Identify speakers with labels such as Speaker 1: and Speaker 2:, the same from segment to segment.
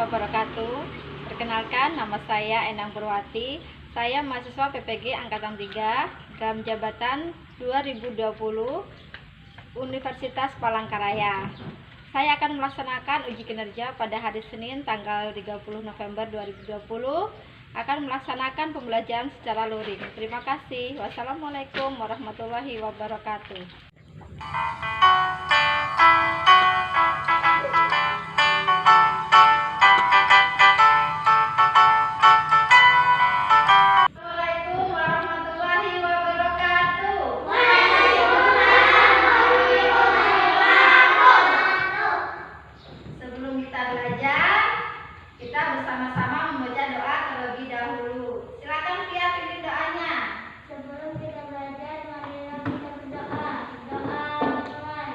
Speaker 1: wabarakatuh. Perkenalkan, nama saya Endang Purwati. Saya mahasiswa PPG Angkatan 3, dalam jabatan 2020 Universitas Palangkaraya. Saya akan melaksanakan uji kinerja pada hari Senin tanggal 30 November 2020. Akan melaksanakan pembelajaran secara luring. Terima kasih. Wassalamualaikum warahmatullahi wabarakatuh. Sebelum kita belajar, kita bersama-sama membaca doa terlebih dahulu. Silakan Pia pimpin doanya.
Speaker 2: Sebelum kita belajar, marilah kita berdoa. Doa mulai.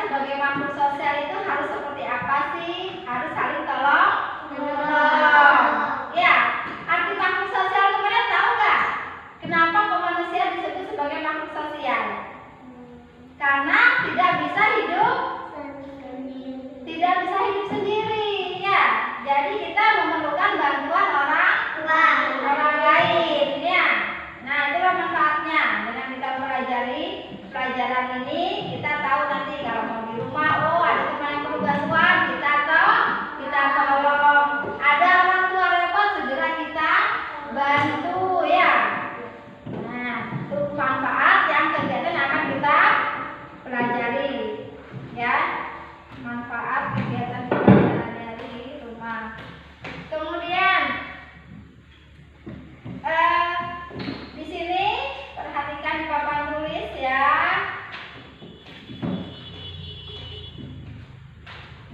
Speaker 1: sebagai makhluk sosial itu harus seperti apa sih? Harus saling tolong menolong. Ya, arti makhluk sosial itu kalian tahu nggak? Kenapa kok manusia disebut sebagai makhluk sosial? Karena tidak bisa hidup sendiri, ya. Jadi kita memerlukan bantuan orang lain, ya. Nah, itulah manfaatnya. Dengan kita mempelajari pelajaran ini, kita tahu nanti kalau mau di rumah, oh ada teman yang perlu bantuan, kita tolong. Ada orang tua repot, segera kita bantu, ya. Nah, itu manfaat yang kegiatan akan kita pelajari, ya. Manfaat kegiatan kita di rumah. Kemudian di sini perhatikan di papan tulis, ya.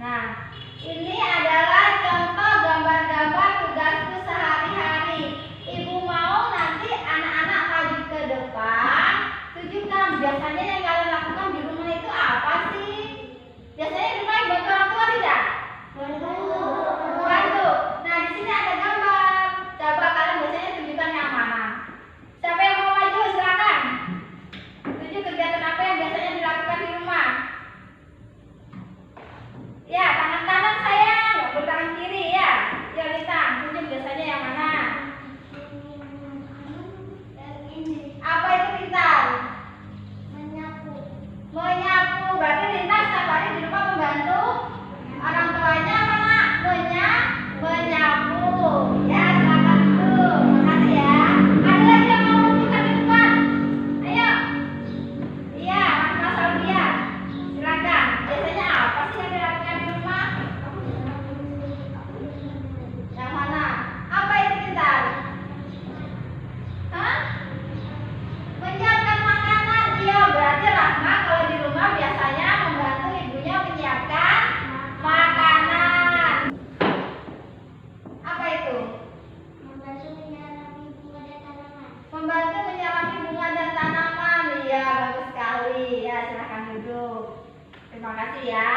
Speaker 1: Nah, ini adalah contoh gambar-gambar tugasku sehari-hari. Ibu mau nanti anak-anak maju ke depan, tunjukkan biasanya yang kalian lakukan di rumah itu apa sih? Biasanya di rumah bantu orang tua tidak? Bantu. Nah, di sini ada gambar. Coba kalian biasanya tunjukkan yang mana? Siapa yang mau maju? Silakan. Tunjuk kegiatan apa yang biasanya dilakukan di rumah. Ya, tangan kanan saya, nggak boleh tangan kiri, ya. Ya, Lita, tunjuk biasanya yang mana? Apa itu pintar? Menyapu. Berarti Lita setiap hari di rumah membantu orang tuanya apa, Nak? Menyapu. Ya, silakan dulu. Makasih ya. Ada lagi yang mau menunjukkan di depan? Ayo. Iya, Mas Aulia. Silakan. Biasanya apa sih yang dilakukan di rumah? Yang mana? Apa itu pintar? Hah? Menyiapkan makanan. Iya, berarti Rahma kalau di rumah biasanya membantu ibunya menyiapkan makanan. Apa itu? Membantu menyirami bunga dan tanaman. Iya, bagus sekali. Ya, silahkan duduk. Terima kasih ya.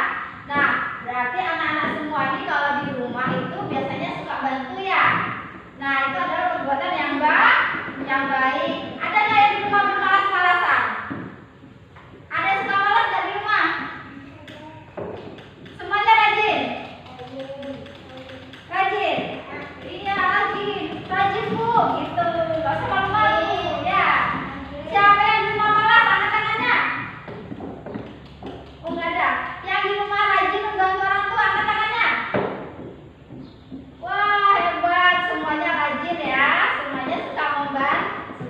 Speaker 1: Nah, berarti anak-anak semua ini kalau di rumah itu biasanya suka bantu, ya. Nah, itu adalah perbuatan yang baik. Ada nggak yang di rumah bermalas-malasan? Ada yang suka malas nggak di rumah? Semuanya rajin? Rajin? Iya, rajin Bu, gitu. Gak usah malu-malu, ya. Siapa yang di rumah malas? Angkat tangannya. Oh, nggak ada. Yang di rumah rajin membantu orang tua, angkat tangannya. Wah, hebat, semuanya rajin, ya. Semuanya suka membantu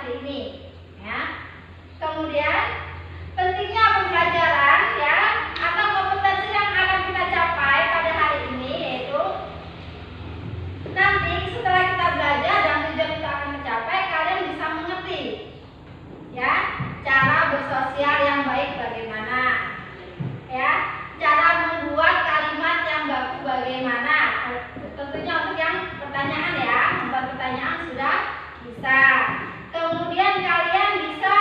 Speaker 1: hari ini, ya. Kemudian pentingnya pembelajaran, ya, atau kompetensi yang akan kita capai pada hari ini yaitu nanti setelah kita belajar dan tujuan kita akan mencapai, kalian bisa mengerti, ya, cara bersosial yang baik bagaimana, ya, cara membuat kalimat yang baku bagaimana. Tentunya untuk yang pertanyaan, ya, membuat pertanyaan sudah bisa. Kemudian kalian bisa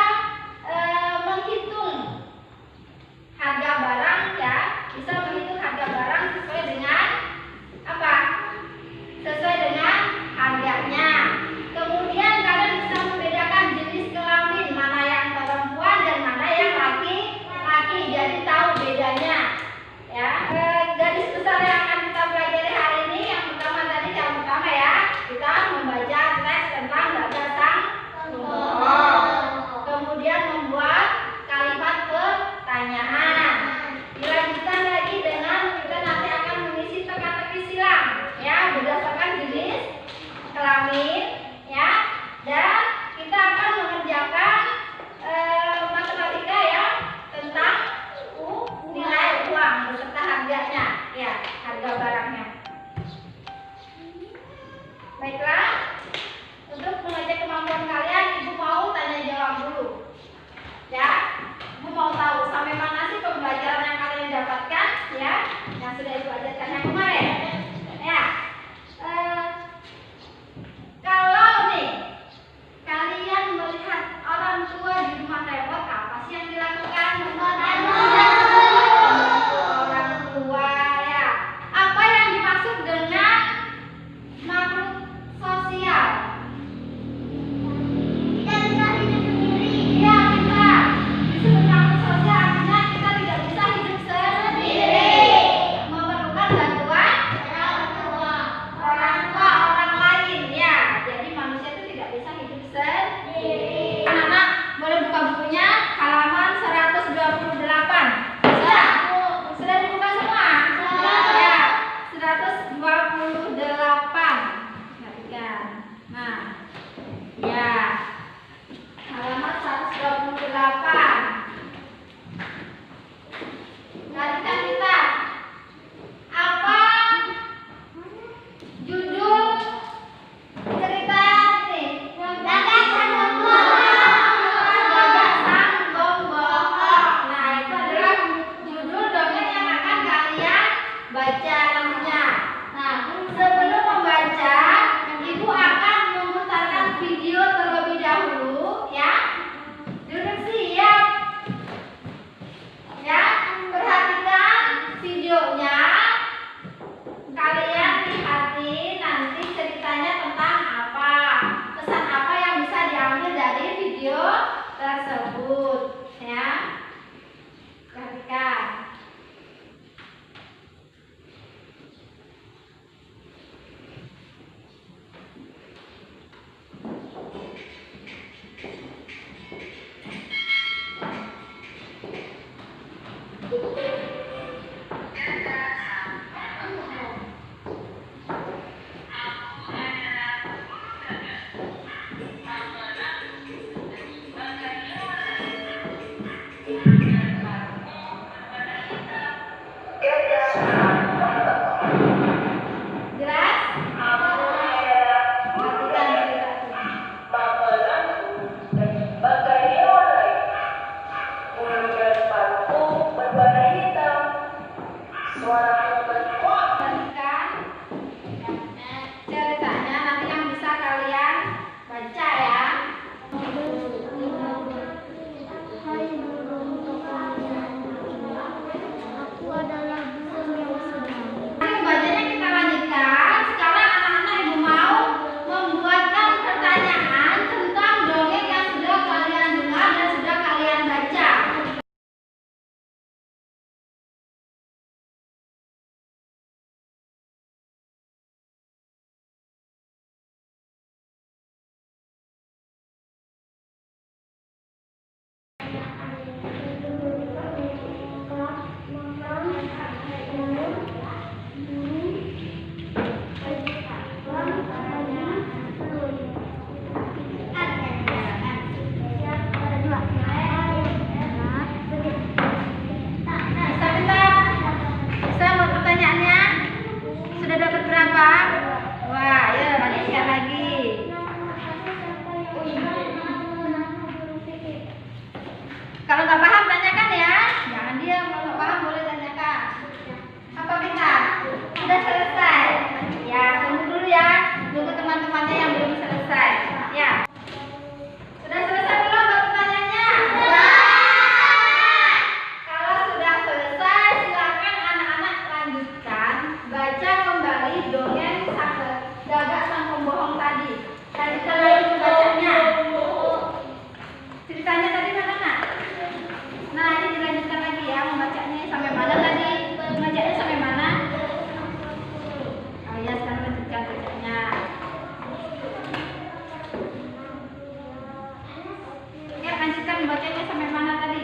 Speaker 1: lanjutkan bacanya sampai mana tadi?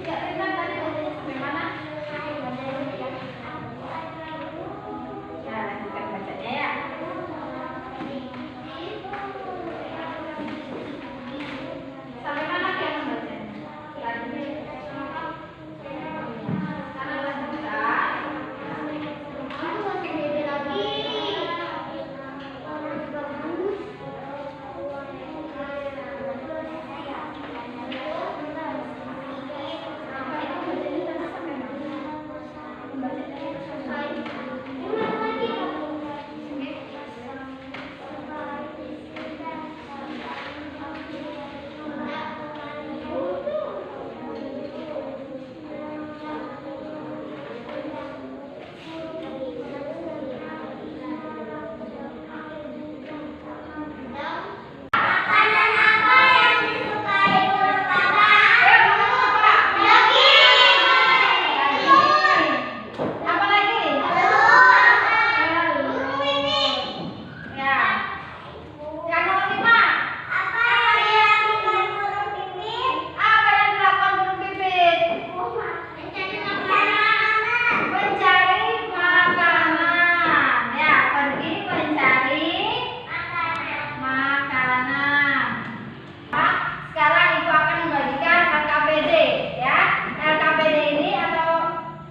Speaker 1: Ya, Rina tadi bacanya sampai mana? Ya, lanjutkan bacanya ya. Sampai mana dia membacanya?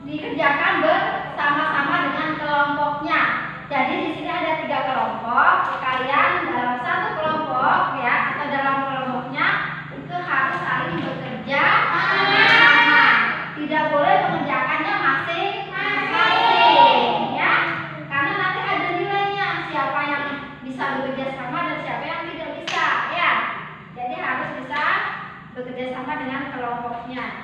Speaker 1: Dikerjakan bersama-sama dengan kelompoknya. Jadi di sini ada 3 kelompok. Kalian dalam satu kelompok ya atau dalam kelompoknya itu harus saling bekerja sama. Tidak boleh mengerjakannya masing-masing ya. Karena nanti ada nilainya siapa yang bisa bekerja sama dan siapa yang tidak bisa ya. Jadi harus bisa bekerja sama dengan kelompoknya.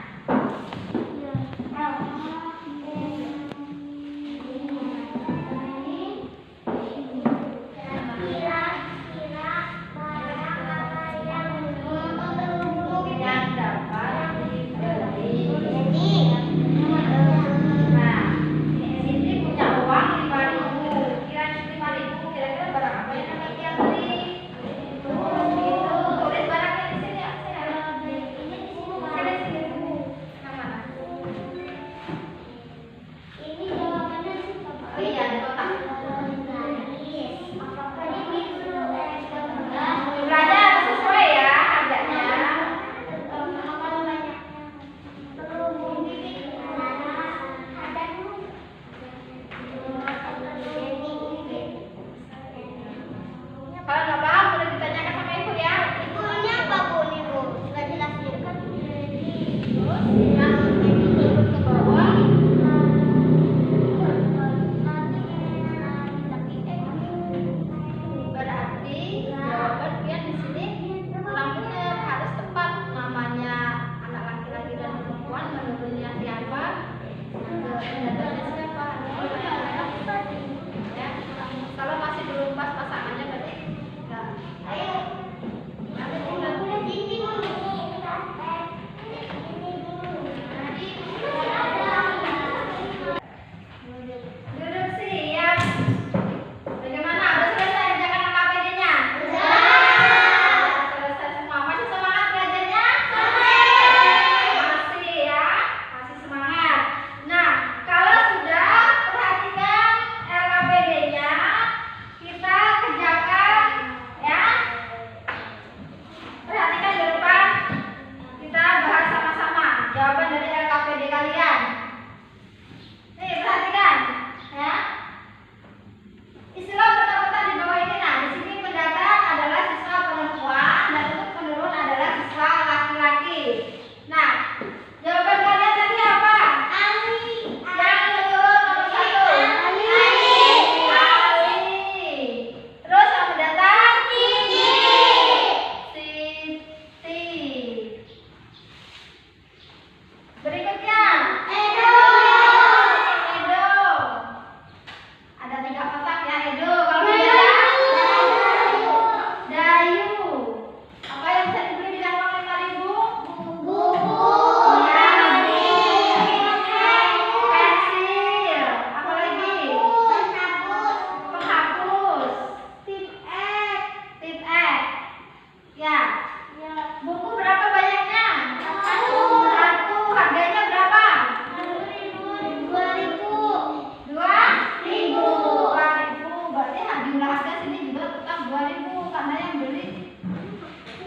Speaker 1: jumlah harga sini juga tetap 2.000 karena yang beli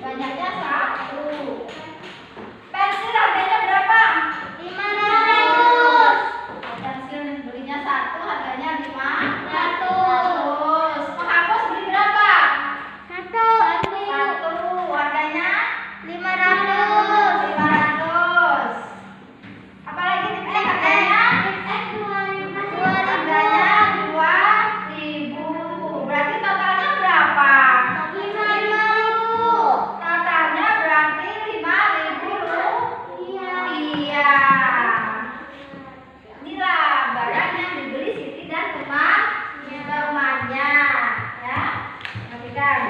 Speaker 1: banyaknya 1. Pensil harganya berapa? 500. Pensil belinya 1 harganya 500. Penghapus beli berapa? 1 harganya 500. Apalagi titik harganya 2.000. Berarti totalnya berapa? 5.000. Totalnya berarti 5.000 rupiah. Inilah barang yang dibeli Siti dan teman-temannya, ya. Perhatikan.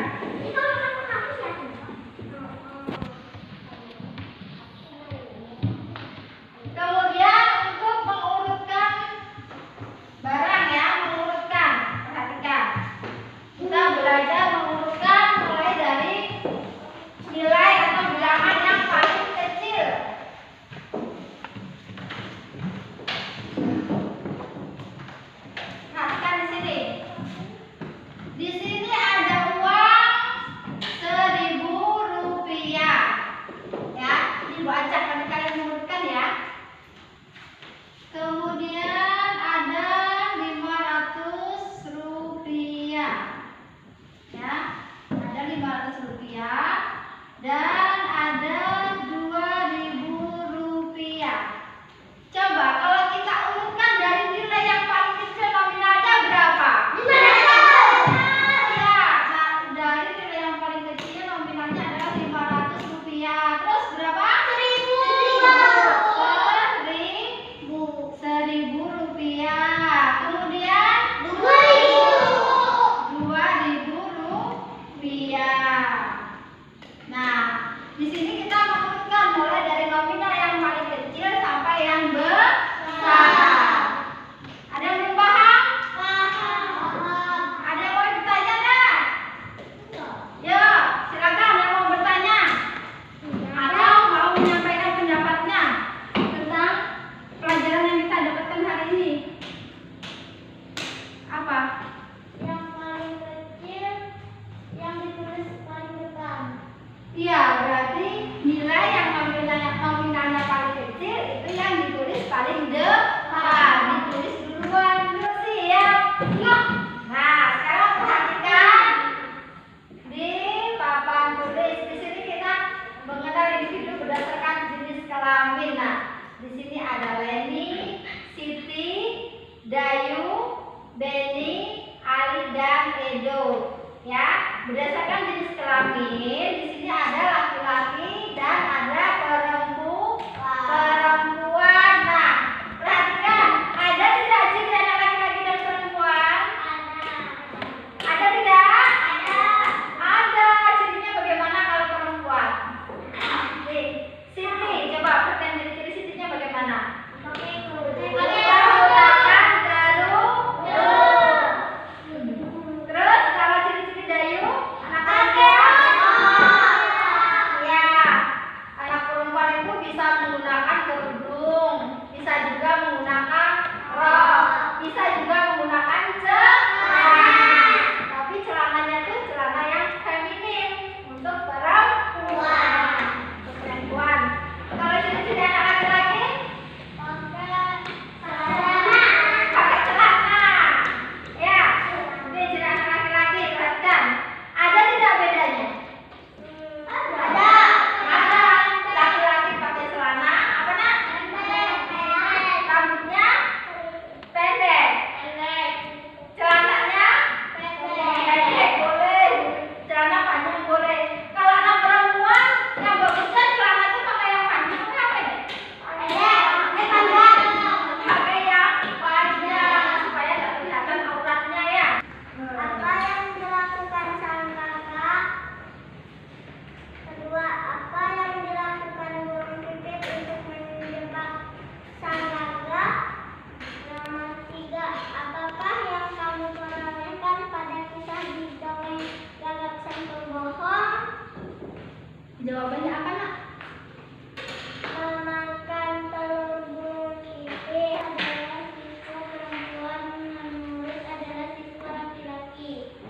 Speaker 1: Kemudian untuk mengurutkan barang, ya, mengurutkan. Perhatikan. Kita belajar mengurutkan mulai dari nilai atau bilangan yang paling kecil. Perhatikan di sini. Di sini ada uang 1.000 rupiah. Ya, ini baca nanti kalian mengurutkan, ya. Kemudian ada 500 rupiah. Ya, ada 500 rupiah dan ada 2.000 rupiah. Coba kalau kita urutkan dari nilai yang paling kecil nominalnya berapa? 500. Ya, nah, dari nilai yang paling kecil nominalnya adalah 500 rupiah. Terus berapa? 1.000 rupiah. Kemudian 2.000 rupiah. Nah, di sini kita mengurutkan mulai dari nominal yang paling kecil sampai yang besar. Ada yang belum paham? Ada yang mau bertanya enggak? Yo, silakan yang mau bertanya atau mau menyampaikan pendapatnya tentang pelajaran yang kita dapatkan hari ini. Apa?
Speaker 2: Yang paling kecil yang ditulis paling depan.
Speaker 1: Iya, berarti nilai yang nominalnya paling kecil itu yang ditulis paling depan. Ditulis duluan. Siap? Yuk. Nah, sekarang perhatikan di papan tulis. Di sini kita mengenal individu berdasarkan jenis kelamin. Nah, di sini ada Leni, Siti, Dayu, Beni, Ali, dan Edo. Ya, berdasarkan jenis kelamin, di sini ada laki-laki dan ada perempuan. Nah, perhatikan, ada tidak ciri anak laki-laki dan perempuan? Ada tidak? Ada. Cirinya bagaimana kalau perempuan? Nih, Siti, coba perhatikan ciri-ciri Sitinya bagaimana? Menggunakan kerudung. Terus kalau ciri-ciri Dayu, anak perempuan? Ya, anak perempuan itu bisa menggunakan kerudung, bisa juga menggunakan rok, bisa juga menggunakan celana. Tapi celananya itu celana yang feminim untuk perempuan. Untuk perempuan. Kalau ciri-ciri anak laki-laki? Pakai celana. Ya, ini ciri anak laki-laki. Perhatikan, ada tidak bedanya? Ada. Laki-laki pakai celana apa, Nak? Rambutnya pendek. Celananya pendek boleh. Celana panjang boleh. Kalau anak perempuan yang bagusnya celana itu pakai yang panjang atau yang pendek? Pakai yang panjang supaya nggak kelihatan auratnya, ya.
Speaker 2: Apa yang dilakukan sang kakak? Kedua, apa yang dilakukan burung pipit untuk menjebak sang kakak? Nomor 3, apakah yang kamu perolehkan pada kisah di dongeng Gagak Sang Pembohong?
Speaker 1: Jawabannya apa, Nak?
Speaker 2: Memakan telur burung pipit adalah siswa perempuan, menulis adalah siswa laki-laki.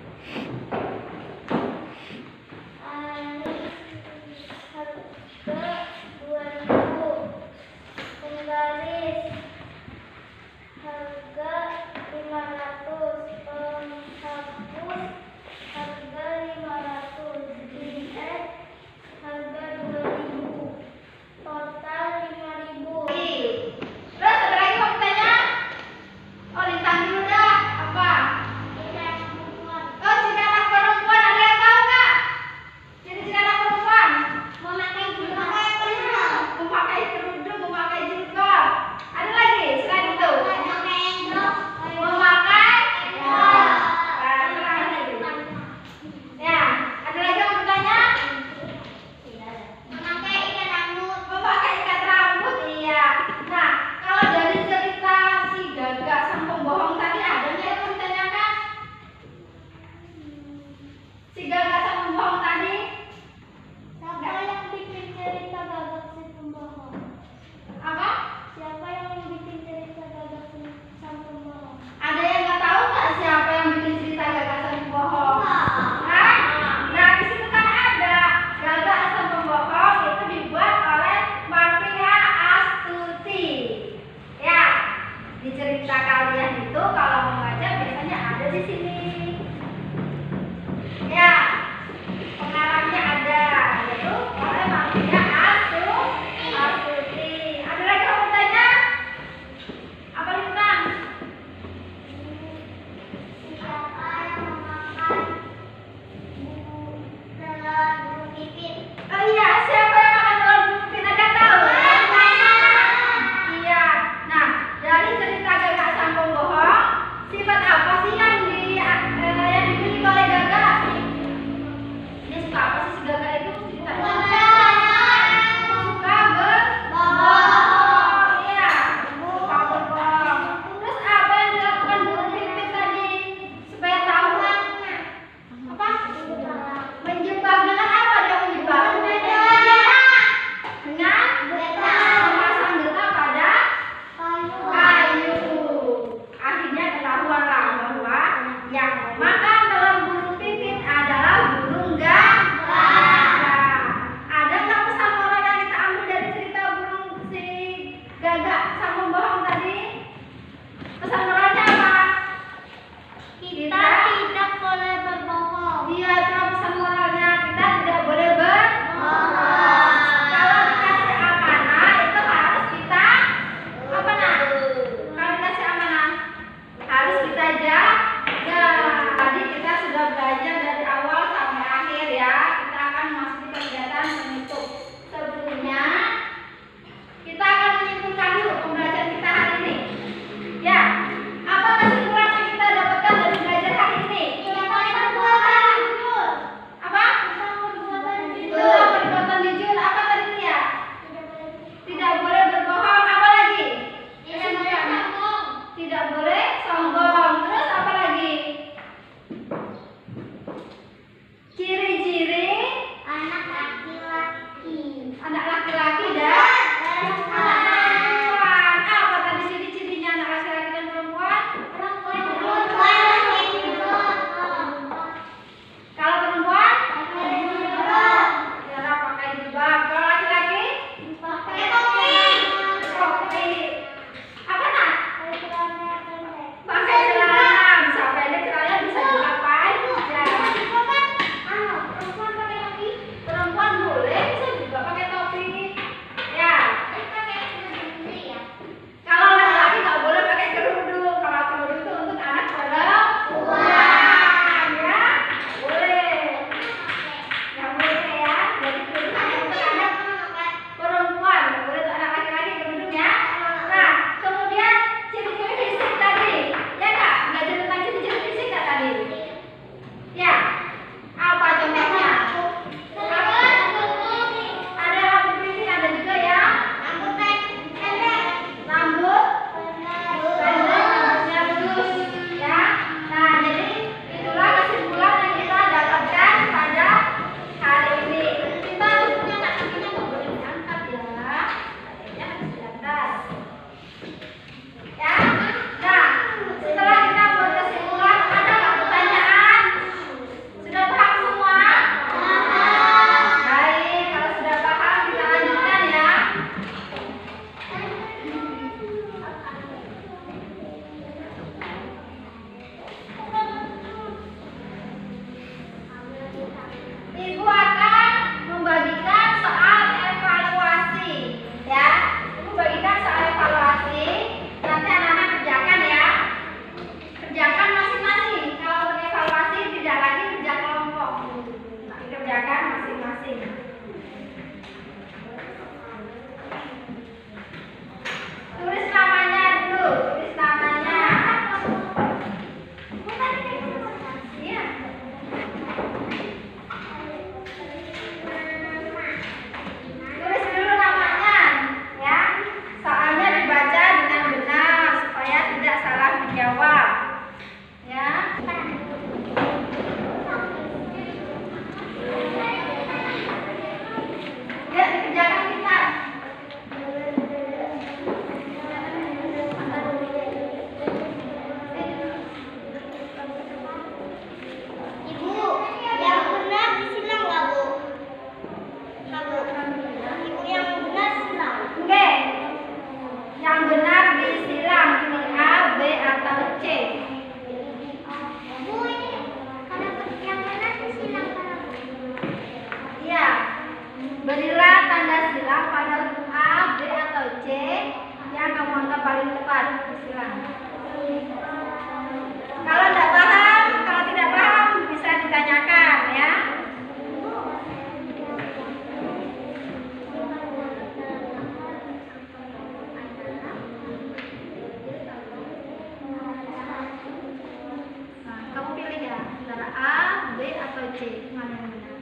Speaker 1: B, atau C? Mana yang benar?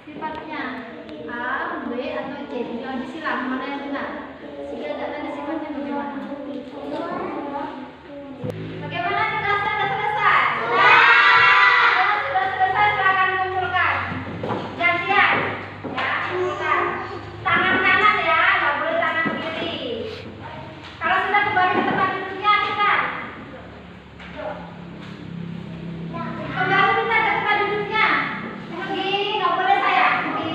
Speaker 1: Sifatnya A, B, atau C? Tinggal disilang mana yang benar. Sehingga tadi sifatnya bagaimana? Bagaimana tugasnya? Sudah selesai? Sudah selesai, silakan kumpulkan. Gantian, ya, kumpulkan. Tangan kanan ya, nggak boleh tangan kiri. Kalau sudah kembali ke tempat duduknya, kita kembali minta ke tempat duduknya. Pergi, nggak boleh saya. Pergi.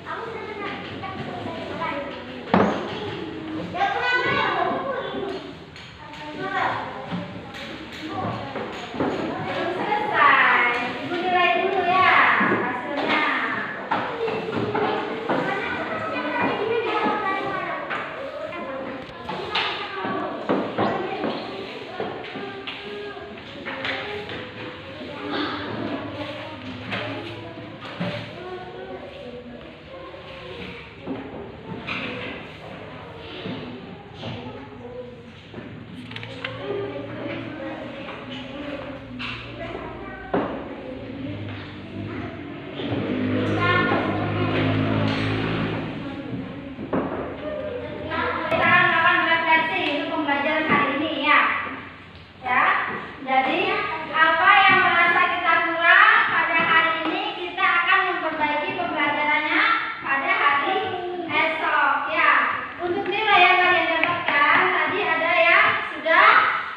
Speaker 2: Aku sudah benar. Kita selesai.
Speaker 1: Belum selesai. Ibu nilai dulu ya hasilnya. Kita melakukan refleksi untuk pembelajaran hari ini ya. Ya. Jadi apa yang merasa kita kurang pada hari ini, kita akan memperbaiki pembelajarannya pada hari esok ya. Untuk nilai yang kalian dapatkan tadi ada yang sudah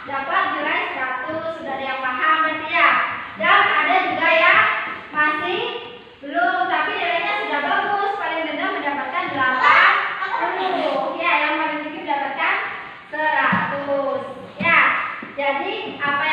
Speaker 1: dapat nilai 100, sudah ada yang paham berarti ya. Dan ada juga yang masih belum, tapi nilainya sudah bagus, paling rendah mendapatkan 80 ya, yang paling tinggi mendapatkan 100 ya. Jadi apa